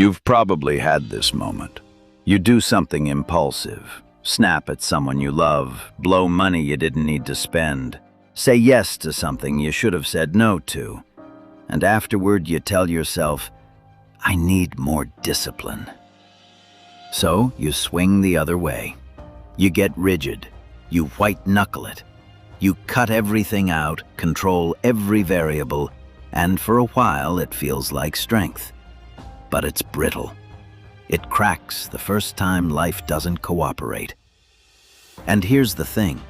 You've probably had this moment. You do something impulsive, snap at someone you love, blow money you didn't need to spend, say yes to something you should have said no to, and afterward you tell yourself, I need more discipline. So you swing the other way. You get rigid. You white-knuckle it. You cut everything out, control every variable, and for a while it feels like strength. But it's brittle. It cracks the first time life doesn't cooperate. And here's the thing.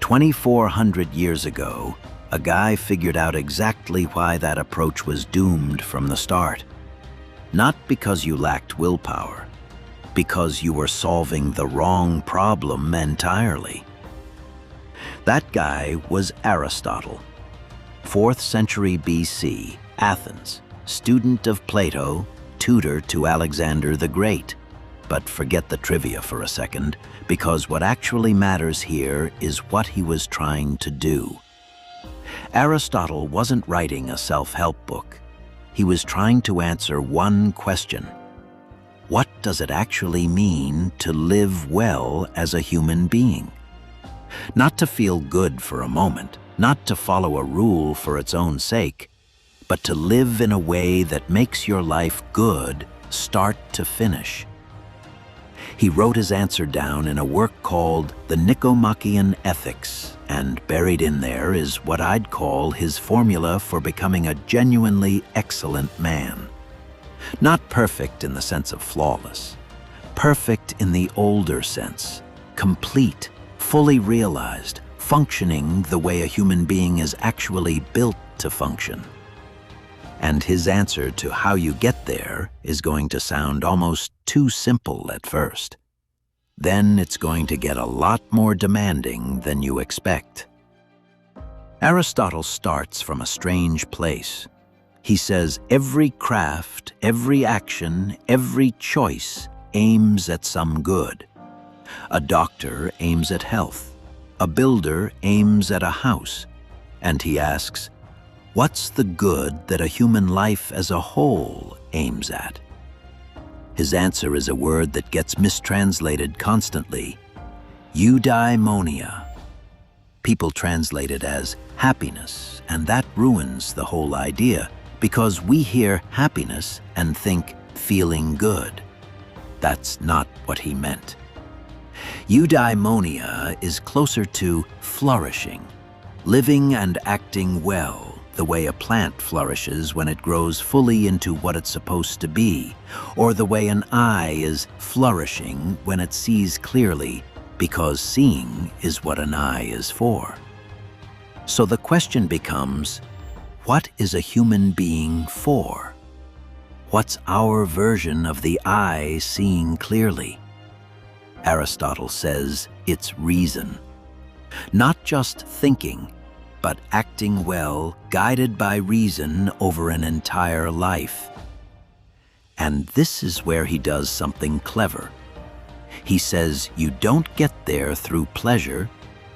2,400 years ago, a guy figured out exactly why that approach was doomed from the start. Not because you lacked willpower, because you were solving the wrong problem entirely. That guy was Aristotle, 4th century BC, Athens, student of Plato, tutor to Alexander the Great. But forget the trivia for a second, because what actually matters here is what he was trying to do. Aristotle wasn't writing a self-help book. He was trying to answer one question. What does it actually mean to live well as a human being? Not to feel good for a moment, not to follow a rule for its own sake, but to live in a way that makes your life good, start to finish. He wrote his answer down in a work called the Nicomachean Ethics, and buried in there is what I'd call his formula for becoming a genuinely excellent man. Not perfect in the sense of flawless, perfect in the older sense, complete, fully realized, functioning the way a human being is actually built to function. And his answer to how you get there is going to sound almost too simple at first. Then it's going to get a lot more demanding than you expect. Aristotle starts from a strange place. He says every craft, every action, every choice aims at some good. A doctor aims at health. A builder aims at a house. And he asks, what's the good that a human life as a whole aims at? His answer is a word that gets mistranslated constantly. Eudaimonia. People translate it as happiness, and that ruins the whole idea, because we hear happiness and think feeling good. That's not what he meant. Eudaimonia is closer to flourishing, living and acting well, the way a plant flourishes when it grows fully into what it's supposed to be, or the way an eye is flourishing when it sees clearly, because seeing is what an eye is for. So the question becomes, what is a human being for? What's our version of the eye seeing clearly? Aristotle says it's reason. Not just thinking, but acting well, guided by reason over an entire life. And this is where he does something clever. He says you don't get there through pleasure,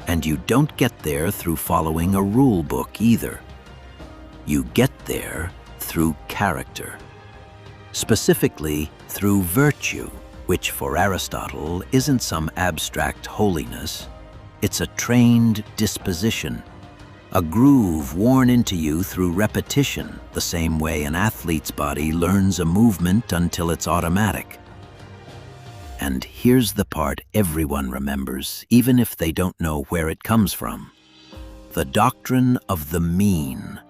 and you don't get there through following a rule book either. You get there through character. Specifically through virtue, which for Aristotle isn't some abstract holiness. It's a trained disposition, a groove worn into you through repetition, the same way an athlete's body learns a movement until it's automatic. And here's the part everyone remembers, even if they don't know where it comes from. The doctrine of the mean.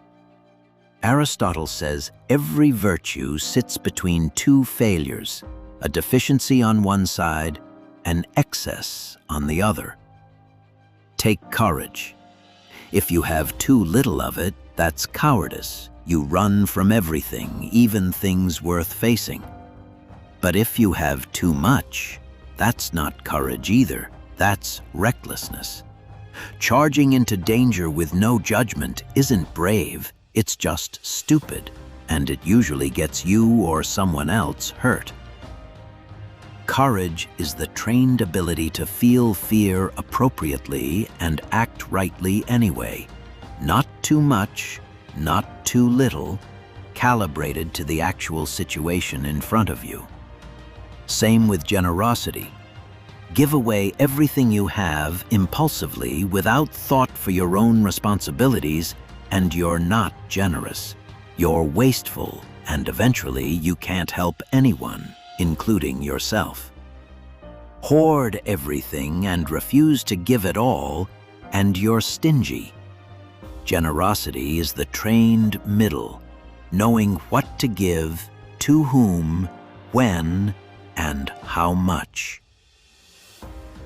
Aristotle says every virtue sits between two failures, a deficiency on one side, an excess on the other. Take courage. If you have too little of it, that's cowardice. You run from everything, even things worth facing. But if you have too much, that's not courage either. That's recklessness. Charging into danger with no judgment isn't brave, it's just stupid, and it usually gets you or someone else hurt. Courage is the trained ability to feel fear appropriately and act rightly anyway. Not too much, not too little, calibrated to the actual situation in front of you. Same with generosity. Give away everything you have impulsively without thought for your own responsibilities, and you're not generous. You're wasteful, and eventually you can't help anyone, including yourself. Hoard everything and refuse to give it all, and you're stingy. Generosity is the trained middle, knowing what to give, to whom, when, and how much.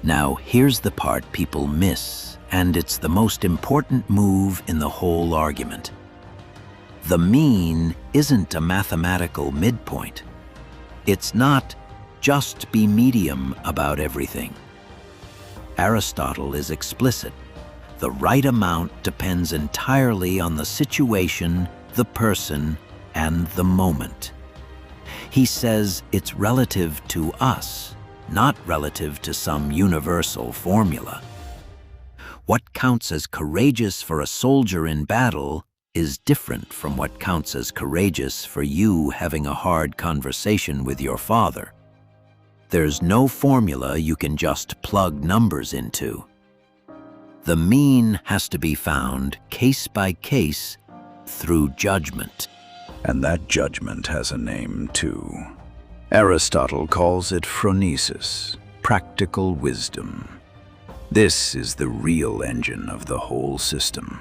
Now, here's the part people miss, and it's the most important move in the whole argument. The mean isn't a mathematical midpoint. It's not just be medium about everything. Aristotle is explicit. The right amount depends entirely on the situation, the person, and the moment. He says it's relative to us, not relative to some universal formula. What counts as courageous for a soldier in battle is different from what counts as courageous for you having a hard conversation with your father. There's no formula you can just plug numbers into. The mean has to be found case by case through judgment. And that judgment has a name too. Aristotle calls it phronesis, practical wisdom. This is the real engine of the whole system.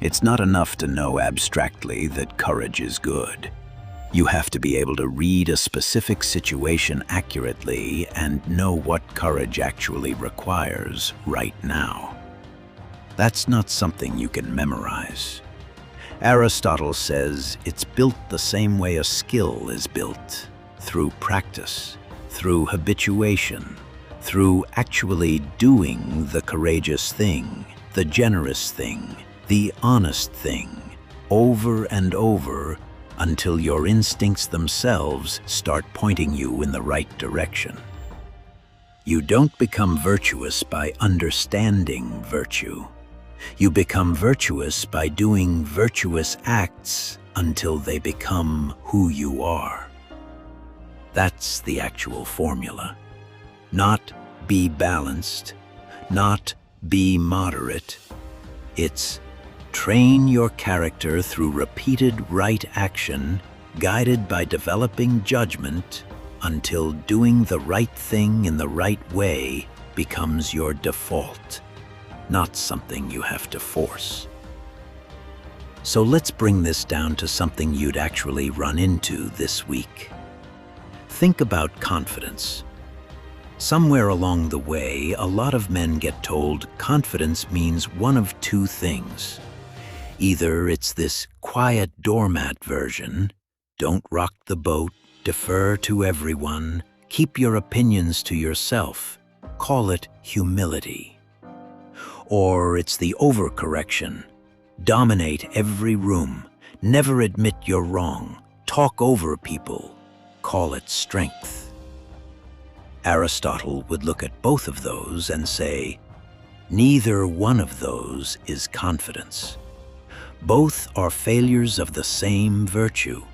It's not enough to know abstractly that courage is good. You have to be able to read a specific situation accurately and know what courage actually requires right now. That's not something you can memorize. Aristotle says it's built the same way a skill is built, through practice, through habituation, through actually doing the courageous thing, the generous thing, the honest thing, over and over until your instincts themselves start pointing you in the right direction. You don't become virtuous by understanding virtue. You become virtuous by doing virtuous acts until they become who you are. That's the actual formula. Not be balanced, not be moderate. It's train your character through repeated right action, guided by developing judgment, until doing the right thing in the right way becomes your default, not something you have to force. So let's bring this down to something you'd actually run into this week. Think about confidence. Somewhere along the way, a lot of men get told confidence means one of two things. Either it's this quiet doormat version, don't rock the boat, defer to everyone, keep your opinions to yourself, call it humility. Or it's the overcorrection, dominate every room, never admit you're wrong, talk over people, call it strength. Aristotle would look at both of those and say, neither one of those is confidence. Both are failures of the same virtue.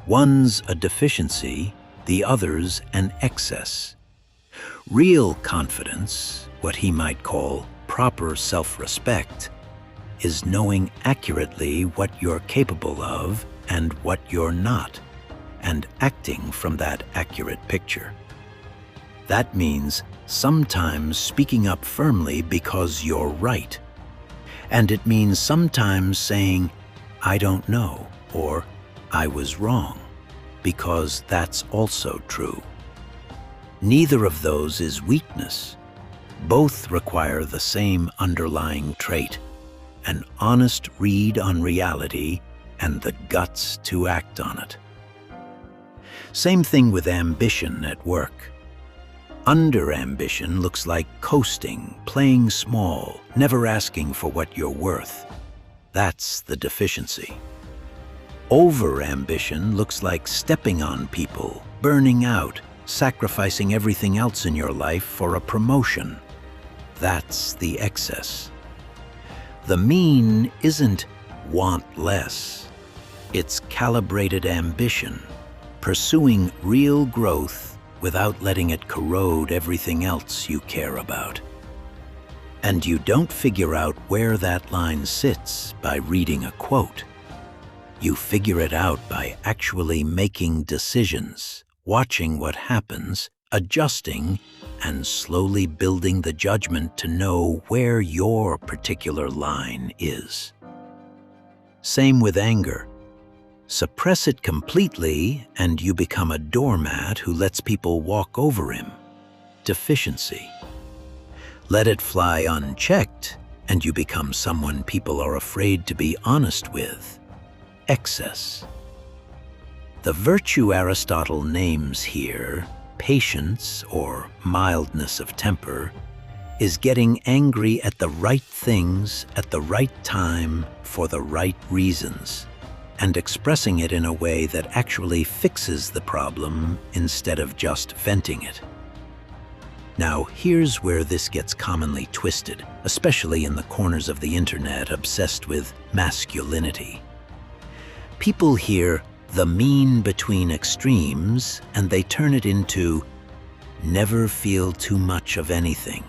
One's a deficiency, the other's an excess. Real confidence, what he might call proper self-respect, is knowing accurately what you're capable of and what you're not, and acting from that accurate picture. That means sometimes speaking up firmly because you're right. And it means sometimes saying, I don't know, or I was wrong, because that's also true. Neither of those is weakness. Both require the same underlying trait, an honest read on reality and the guts to act on it. Same thing with ambition at work. Under-ambition looks like coasting, playing small, never asking for what you're worth. That's the deficiency. Over-ambition looks like stepping on people, burning out, sacrificing everything else in your life for a promotion. That's the excess. The mean isn't want less. It's calibrated ambition, pursuing real growth without letting it corrode everything else you care about. And you don't figure out where that line sits by reading a quote. You figure it out by actually making decisions, watching what happens, adjusting, and slowly building the judgment to know where your particular line is. Same with anger. Suppress it completely and you become a doormat who lets people walk over him. Deficiency. Let it fly unchecked and you become someone people are afraid to be honest with. Excess. The virtue Aristotle names here, patience or mildness of temper, is getting angry at the right things at the right time for the right reasons, and expressing it in a way that actually fixes the problem instead of just venting it. Now, here's where this gets commonly twisted, especially in the corners of the internet obsessed with masculinity. People hear the mean between extremes and they turn it into never feel too much of anything,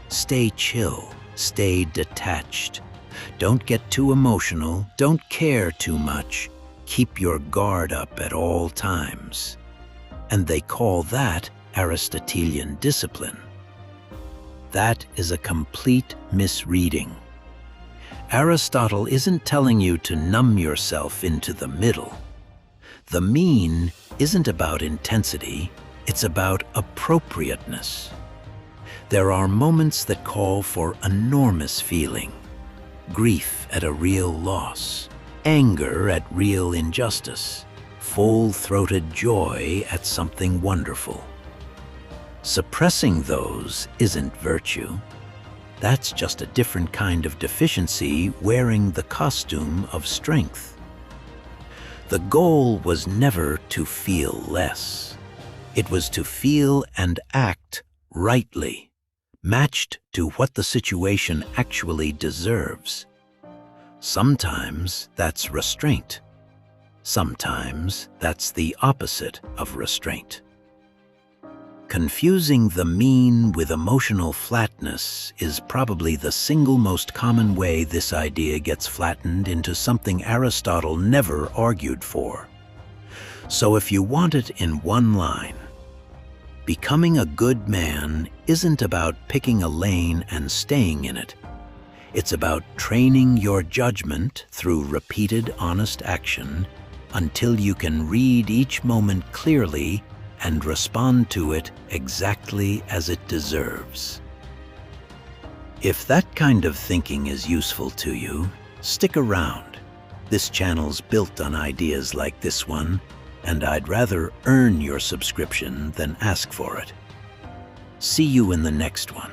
stay chill, stay detached, don't get too emotional, don't care too much, keep your guard up at all times. And they call that Aristotelian discipline. That is a complete misreading. Aristotle isn't telling you to numb yourself into the middle. The mean isn't about intensity, it's about appropriateness. There are moments that call for enormous feeling. Grief at a real loss, anger at real injustice, full-throated joy at something wonderful. Suppressing those isn't virtue. That's just a different kind of deficiency wearing the costume of strength. The goal was never to feel less. It was to feel and act rightly, matched to what the situation actually deserves. Sometimes that's restraint. Sometimes that's the opposite of restraint. Confusing the mean with emotional flatness is probably the single most common way this idea gets flattened into something Aristotle never argued for. So if you want it in one line, becoming a good man isn't about picking a lane and staying in it. It's about training your judgment through repeated honest action until you can read each moment clearly and respond to it exactly as it deserves. If that kind of thinking is useful to you, stick around. This channel's built on ideas like this one, and I'd rather earn your subscription than ask for it. See you in the next one.